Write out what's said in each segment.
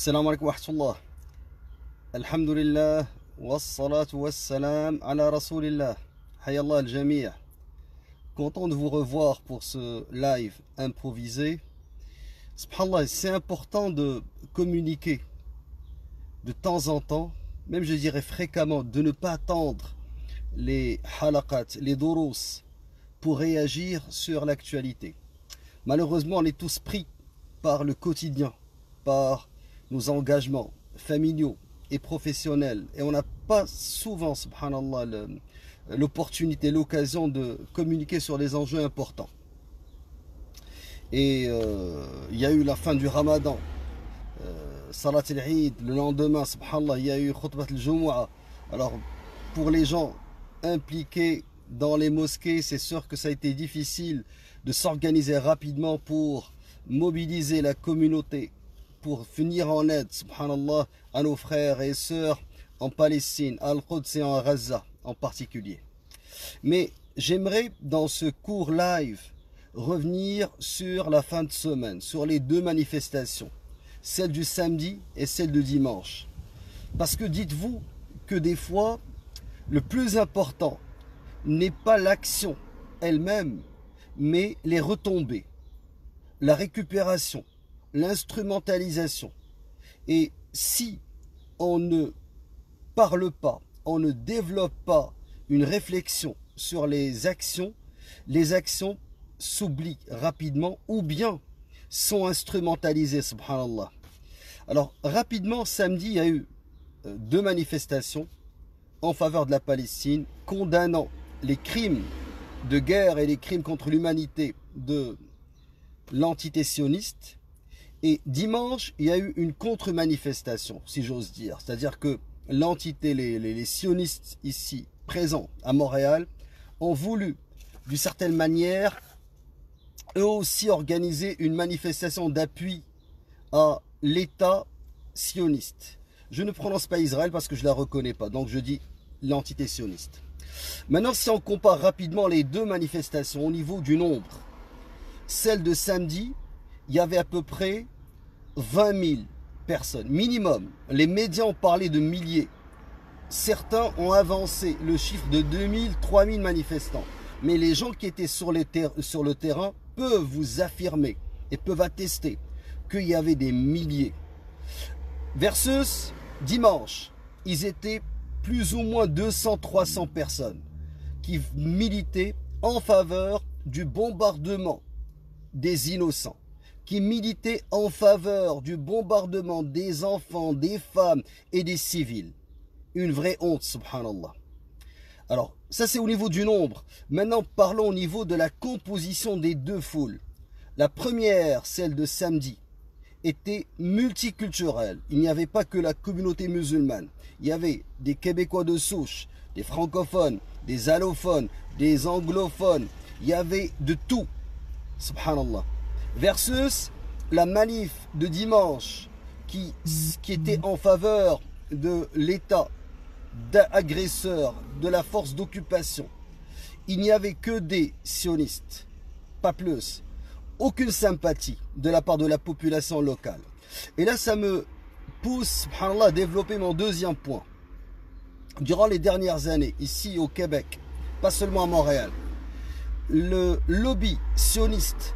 Assalamu alaikum wa rahmatullah. Alhamdulillah, wassalatu wassalam ala rasulillah. Hayallah al-jami'. Content de vous revoir pour ce live improvisé. Subhanallah, c'est important de communiquer de temps en temps, même je dirais fréquemment, de ne pas attendre les halaqat, les durus pour réagir sur l'actualité. Malheureusement, on est tous pris par le quotidien, par nos engagements familiaux et professionnels, et on n'a pas souvent, subhanallah, l'opportunité, l'occasion de communiquer sur des enjeux importants. Et il y a eu la fin du Ramadan, Salat al-Eid, le lendemain, subhanallah, il y a eu Khutbat al-Jumu'ah. Alors, pour les gens impliqués dans les mosquées, c'est sûr que ça a été difficile de s'organiser rapidement pour mobiliser la communauté, pour venir en aide, subhanallah, à nos frères et sœurs en Palestine, à Al-Quds et en Gaza en particulier. Mais j'aimerais, dans ce court live, revenir sur la fin de semaine, sur les deux manifestations, celle du samedi et celle de dimanche. Parce que dites-vous que des fois, le plus important n'est pas l'action elle-même, mais les retombées, la récupération, l'instrumentalisation. Et si on ne parle pas, on ne développe pas une réflexion sur les actions s'oublient rapidement ou bien sont instrumentalisées, subhanallah. Alors rapidement, samedi, il y a eu deux manifestations en faveur de la Palestine, condamnant les crimes de guerre et les crimes contre l'humanité de l'entité sioniste. Et dimanche, il y a eu une contre-manifestation, si j'ose dire. C'est-à-dire que l'entité, les sionistes ici présents à Montréal, ont voulu, d'une certaine manière, eux aussi organiser une manifestation d'appui à l'État sioniste. Je ne prononce pas Israël parce que je ne la reconnais pas, donc je dis l'entité sioniste. Maintenant, si on compare rapidement les deux manifestations au niveau du nombre, celle de samedi, il y avait à peu près 20 000 personnes, minimum. Les médias ont parlé de milliers. Certains ont avancé le chiffre de 2000, 3000 manifestants. Mais les gens qui étaient sur le terrain peuvent vous affirmer et peuvent attester qu'il y avait des milliers. Versus dimanche, ils étaient plus ou moins 200-300 personnes qui militaient en faveur du bombardement des innocents, qui militaient en faveur du bombardement des enfants, des femmes et des civils. Une vraie honte, subhanallah. Alors, ça c'est au niveau du nombre. Maintenant, parlons au niveau de la composition des deux foules. La première, celle de samedi, était multiculturelle. Il n'y avait pas que la communauté musulmane. Il y avait des Québécois de souche, des francophones, des allophones, des anglophones. Il y avait de tout. Subhanallah. Versus la manif de dimanche qui était en faveur de l'État agresseur, de la force d'occupation. Il n'y avait que des sionistes, pas plus. Aucune sympathie de la part de la population locale. Et là, ça me pousse, subhanallah, à développer mon deuxième point. Durant les dernières années, ici au Québec, pas seulement à Montréal, le lobby sioniste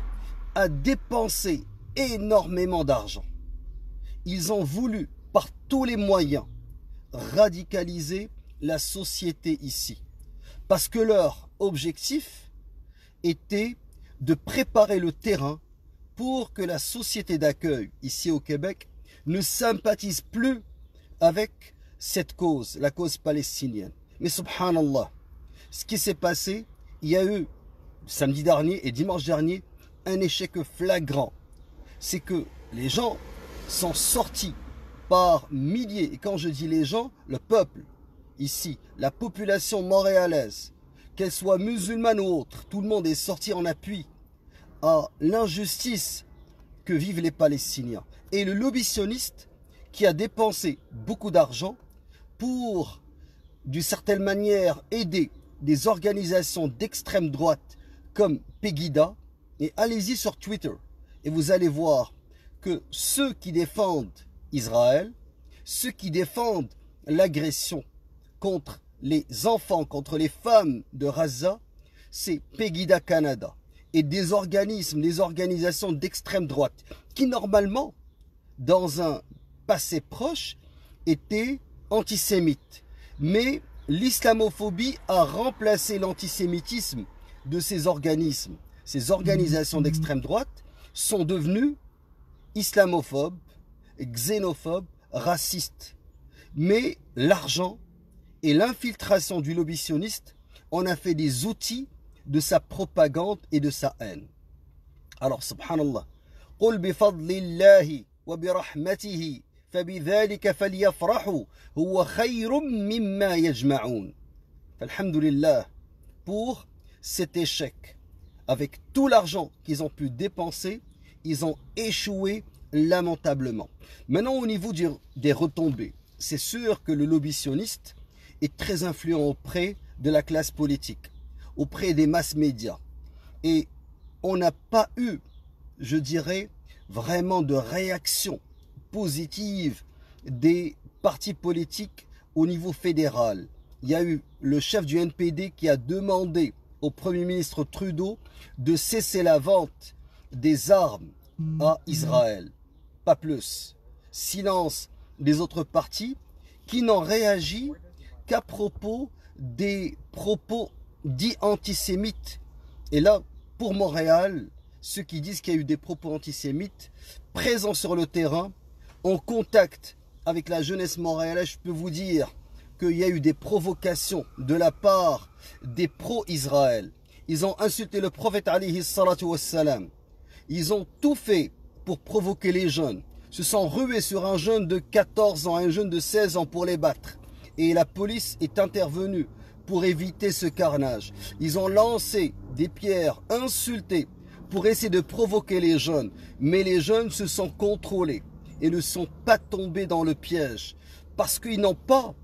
a dépensé énormément d'argent. Ils ont voulu, par tous les moyens, radicaliser la société ici. Parce que leur objectif était de préparer le terrain pour que la société d'accueil ici au Québec ne sympathise plus avec cette cause, la cause palestinienne. Mais subhanallah, ce qui s'est passé, il y a eu samedi dernier et dimanche dernier un échec flagrant. C'est que les gens sont sortis par milliers, et quand je dis les gens, le peuple ici, la population montréalaise, qu'elle soit musulmane ou autre, tout le monde est sorti en appui à l'injustice que vivent les Palestiniens. Et le lobby sioniste qui a dépensé beaucoup d'argent pour, d'une certaine manière, aider des organisations d'extrême droite comme Pegida, et allez-y sur Twitter et vous allez voir que ceux qui défendent Israël, ceux qui défendent l'agression contre les enfants, contre les femmes de Gaza, c'est Pegida Canada et des organismes, des organisations d'extrême droite qui normalement, dans un passé proche, étaient antisémites. Mais l'islamophobie a remplacé l'antisémitisme de ces organismes. Ces organisations d'extrême droite sont devenues islamophobes, xénophobes, racistes. Mais l'argent et l'infiltration du lobby sioniste en a fait des outils de sa propagande et de sa haine. Alors, subhanallah, قُلْ بِفَضْلِ اللَّهِ وَبِرَحْمَتِهِ فَبِذَلِكَ فَلْيَفْرَحُوا هُوَ خَيْرٌ مِّمَّا يَجْمَعُونَ. Alhamdulillah pour cet échec. Avec tout l'argent qu'ils ont pu dépenser, ils ont échoué lamentablement. Maintenant, au niveau des retombées, c'est sûr que le lobby sioniste est très influent auprès de la classe politique, auprès des masses médias. Et on n'a pas eu, je dirais, vraiment de réaction positive des partis politiques au niveau fédéral. Il y a eu le chef du NPD qui a demandé au Premier ministre Trudeau de cesser la vente des armes à Israël. Pas plus. Silence des autres partis qui n'ont réagi qu'à propos des propos dits antisémites. Et là, pour Montréal, ceux qui disent qu'il y a eu des propos antisémites présents sur le terrain, en contact avec la jeunesse montréalaise, je peux vous dire qu'il y a eu des provocations de la part des pro-Israël. Ils ont insulté le prophète alayhi salatu wassalam. Ils ont tout fait pour provoquer les jeunes. Se sont rués sur un jeune de 14 ans, un jeune de 16 ans pour les battre. Et la police est intervenue pour éviter ce carnage. Ils ont lancé des pierres, insulté pour essayer de provoquer les jeunes. Mais les jeunes se sont contrôlés et ne sont pas tombés dans le piège. Parce qu'ils n'ont pas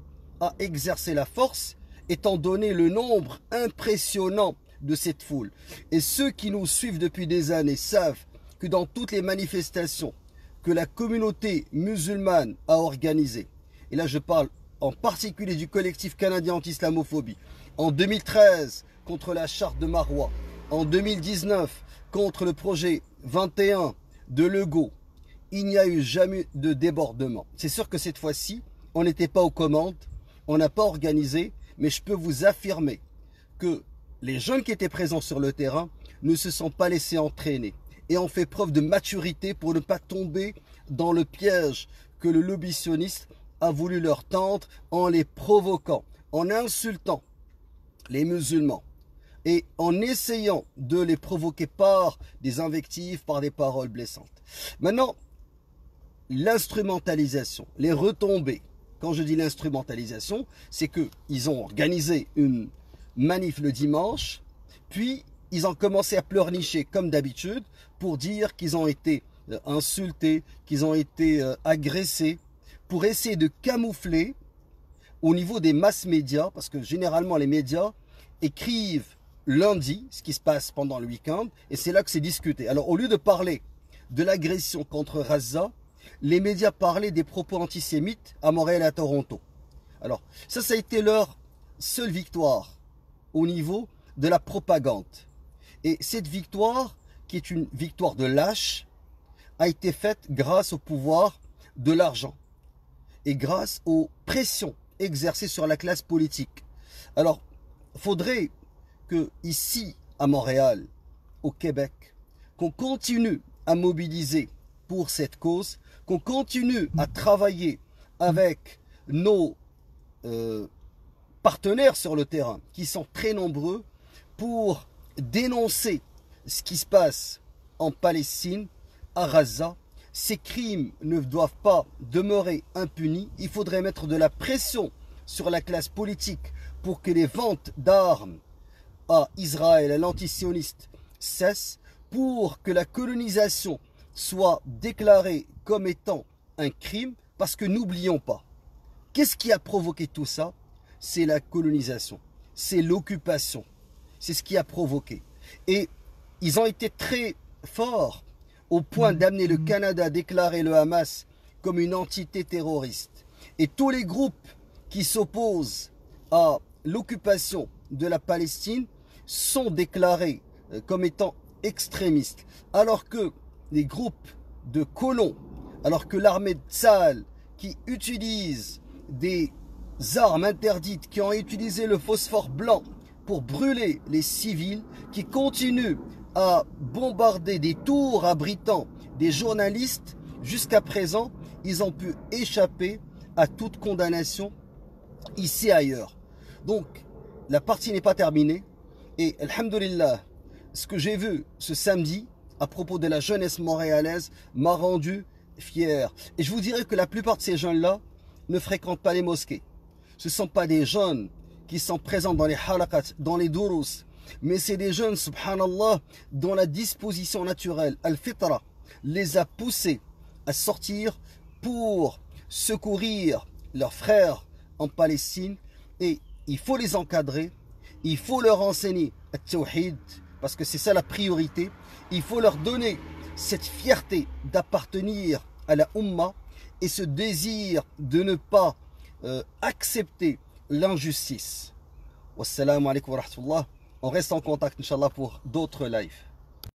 à exercer la force, étant donné le nombre impressionnant de cette foule. Et ceux qui nous suivent depuis des années savent que dans toutes les manifestations que la communauté musulmane a organisées, et là je parle en particulier du collectif canadien anti-islamophobie, en 2013 contre la charte de Marois, en 2019 contre le projet 21 de Legault, il n'y a eu jamais de débordement. C'est sûr que cette fois-ci, on n'était pas aux commandes, on n'a pas organisé, mais je peux vous affirmer que les jeunes qui étaient présents sur le terrain ne se sont pas laissés entraîner et ont fait preuve de maturité pour ne pas tomber dans le piège que le lobby sioniste a voulu leur tendre en les provoquant, en insultant les musulmans et en essayant de les provoquer par des invectives, par des paroles blessantes. Maintenant, l'instrumentalisation, les retombées. Quand je dis l'instrumentalisation, c'est qu'ils ont organisé une manif le dimanche, puis ils ont commencé à pleurnicher comme d'habitude pour dire qu'ils ont été insultés, qu'ils ont été agressés, pour essayer de camoufler au niveau des masses médias, parce que généralement les médias écrivent lundi ce qui se passe pendant le week-end, et c'est là que c'est discuté. Alors au lieu de parler de l'agression contre Gaza, les médias parlaient des propos antisémites à Montréal et à Toronto. Alors ça a été leur seule victoire au niveau de la propagande. Et cette victoire, qui est une victoire de lâche, a été faite grâce au pouvoir de l'argent et grâce aux pressions exercées sur la classe politique. Alors, il faudrait que ici, à Montréal, au Québec, qu'on continue à mobiliser pour cette cause, qu'on continue à travailler avec nos partenaires sur le terrain, qui sont très nombreux, pour dénoncer ce qui se passe en Palestine, à Gaza. Ces crimes ne doivent pas demeurer impunis. Il faudrait mettre de la pression sur la classe politique pour que les ventes d'armes à Israël, à l'antisioniste, cessent, pour que la colonisation soit déclarée comme étant un crime, parce que n'oublions pas, qu'est-ce qui a provoqué tout ça? C'est la colonisation, c'est l'occupation, c'est ce qui a provoqué. Et ils ont été très forts au point d'amener le Canada à déclarer le Hamas comme une entité terroriste. Et tous les groupes qui s'opposent à l'occupation de la Palestine sont déclarés comme étant extrémistes. Alors que les groupes de colons, alors que l'armée de Tsahal qui utilise des armes interdites, qui ont utilisé le phosphore blanc pour brûler les civils, qui continuent à bombarder des tours abritant des journalistes, jusqu'à présent, ils ont pu échapper à toute condamnation ici et ailleurs. Donc, la partie n'est pas terminée. Et, alhamdoulilah, ce que j'ai vu ce samedi à propos de la jeunesse montréalaise m'a rendu fier. Et je vous dirais que la plupart de ces jeunes-là ne fréquentent pas les mosquées. Ce ne sont pas des jeunes qui sont présents dans les halaqat, dans les durus, mais c'est des jeunes, subhanallah, dont la disposition naturelle, al-fitra, les a poussés à sortir pour secourir leurs frères en Palestine. Et il faut les encadrer, il faut leur enseigner at-tawhid, parce que c'est ça la priorité. Il faut leur donner cette fierté d'appartenir à la Ummah et ce désir de ne pas accepter l'injustice. Wassalamu alaikum wa rahmatullah. On reste en contact, Inch'Allah, pour d'autres lives.